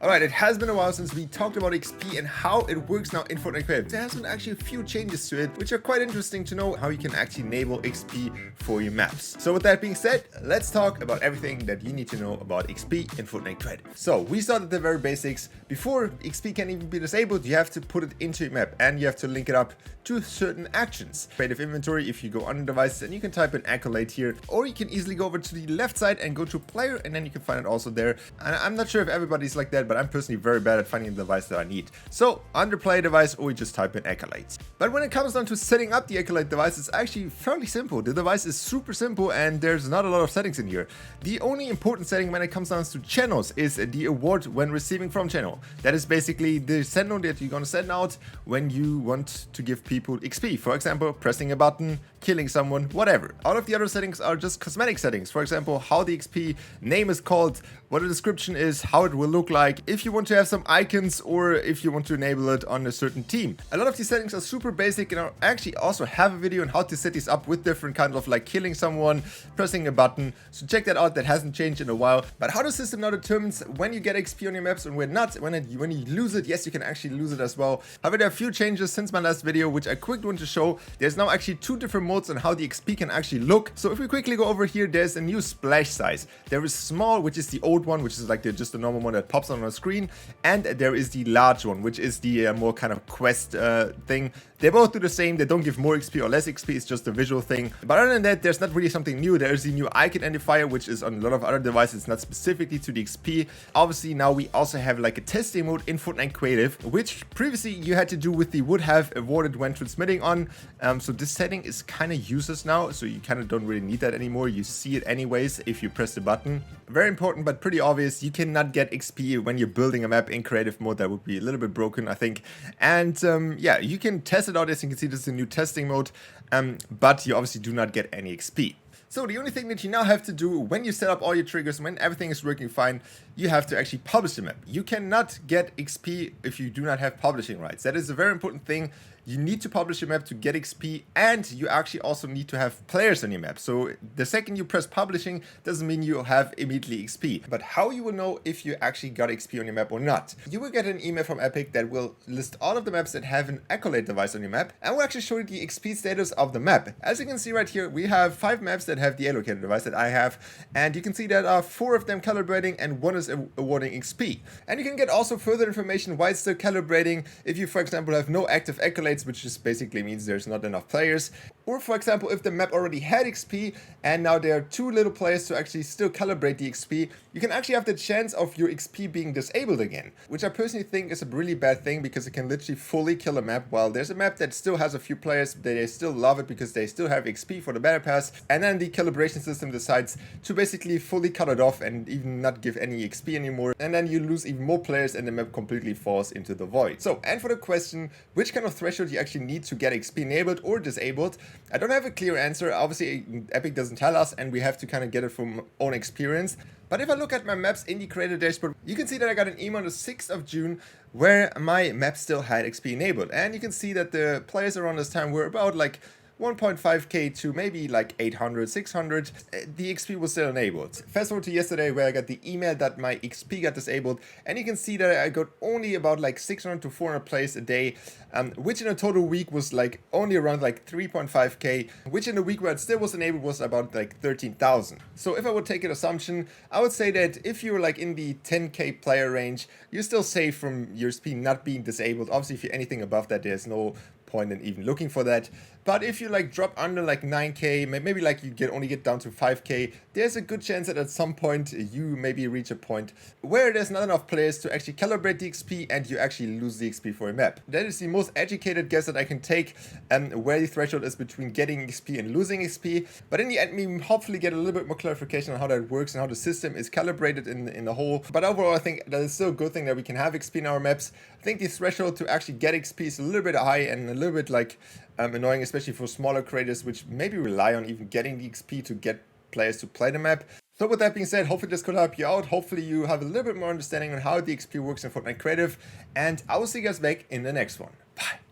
Alright, it has been a while since we talked about XP and how it works now in FORTNITE Creative. There has been actually a few changes to it, which are quite interesting to know how you can actually enable XP for your maps. So with that being said, let's talk about everything that you need to know about XP in FORTNITE Creative. So we start at the very basics. Before XP can even be disabled, you have to put it into your map and you have to link it up to certain actions. Creative inventory, if you go on the devices, and you can type in accolade here, or you can easily go over to the left side and go to player, and then you can find it also there. And I'm not sure if everybody's like that, but I'm personally very bad at finding the device that I need. So under play device, or you just type in accolades. But when it comes down to setting up the accolade device, it's actually fairly simple. The device is super simple and there's not a lot of settings in here. The only important setting when it comes down to channels is the award when receiving from channel. That is basically the send note that you're gonna send out when you want to give people XP. For example, pressing a button, killing someone, whatever. All of the other settings are just cosmetic settings. For example, how the XP name is called, what the description is, how it will look like, if you want to have some icons, or if you want to enable it on a certain team. A lot of these settings are super basic, and I actually also have a video on how to set these up with different kinds of like killing someone, pressing a button. So check that out, that hasn't changed in a while. But how the system now determines when you get XP on your maps and when not, when you lose it, yes, you can actually lose it as well. However, there are a few changes since my last video, which I quickly want to show. There's now actually two different modes on how the XP can actually look. So if we quickly go over here, there's a new splash size. There is small, which is the old one, which is like just a normal one that pops on the screen, and there is the large one, which is the more kind of quest thing. They both do the same. They don't give more XP or less XP. It's just a visual thing. But other than that, there's not really something new. There's the new icon identifier, which is on a lot of other devices, not specifically to the XP. Obviously, now we also have like a testing mode in FORTNITE Creative, which previously you had to do with the would have awarded when transmitting on. So this setting is kind of useless now. So you kind of don't really need that anymore. You see it anyways if you press the button. Very important, but pretty obvious. You cannot get XP when you're building a map in creative mode. That would be a little bit broken, I think. And yeah, you can test it out. As you can see, this is a new testing mode, but you obviously do not get any XP. So the only thing that you now have to do when you set up all your triggers, when everything is working fine, you have to actually publish the map. You cannot get XP if you do not have publishing rights. That is a very important thing. You need to publish your map to get XP, and you actually also need to have players on your map. So the second you press publishing doesn't mean you have immediately XP. But how you will know if you actually got XP on your map or not? You will get an email from Epic that will list all of the maps that have an accolade device on your map, and will actually show you the XP status of the map. As you can see right here, we have 5 maps that have the allocated device that I have, and you can see that 4 of them calibrating and 1 is awarding XP. And you can get also further information why it's still calibrating if you, for example, have no active accolades, which just basically means there's not enough players. Or for example, if the map already had XP and now there are too little players to actually still calibrate the XP, you can actually have the chance of your XP being disabled again, which I personally think is a really bad thing, because it can literally fully kill a map. While there's a map that still has a few players, they still love it because they still have XP for the battle pass, and then the calibration system decides to basically fully cut it off and even not give any XP anymore, and then you lose even more players and the map completely falls into the void. So, and for the question, which kind of threshold you actually need to get XP enabled or disabled, I don't have a clear answer. Obviously, Epic doesn't tell us, and we have to kind of get it from own experience. But if I look at my maps in the creator dashboard, you can see that I got an email on the 6th of June where my map still had XP enabled. And you can see that the players around this time were about like 1.5k to maybe like 800, 600. The XP was still enabled. Fast forward to yesterday where I got the email that my XP got disabled, and you can see that I got only about like 600 to 400 plays a day, which in a total week was like only around like 3.5k, which in the week where it still was enabled was about like 13,000. So if I would take an assumption, I would say that if you're like in the 10k player range, you're still safe from your XP not being disabled. Obviously, if you're anything above that, there's no point in even looking for that. But if you like drop under like 9k, maybe like you only get down to 5k, there's a good chance that at some point you maybe reach a point where there's not enough players to actually calibrate the XP and you actually lose the XP for a map. That is the most educated guess that I can take, where the threshold is between getting XP and losing XP. But in the end, we hopefully get a little bit more clarification on how that works and how the system is calibrated in the whole. But overall, I think that is still a good thing that we can have XP in our maps. I think the threshold to actually get XP is a little bit high and a little bit like annoying, especially for smaller creators, which maybe rely on even getting the XP to get players to play the map. So with that being said, hopefully this could help you out. Hopefully you have a little bit more understanding on how the XP works in FORTNITE Creative, and I will see you guys back in the next one. Bye.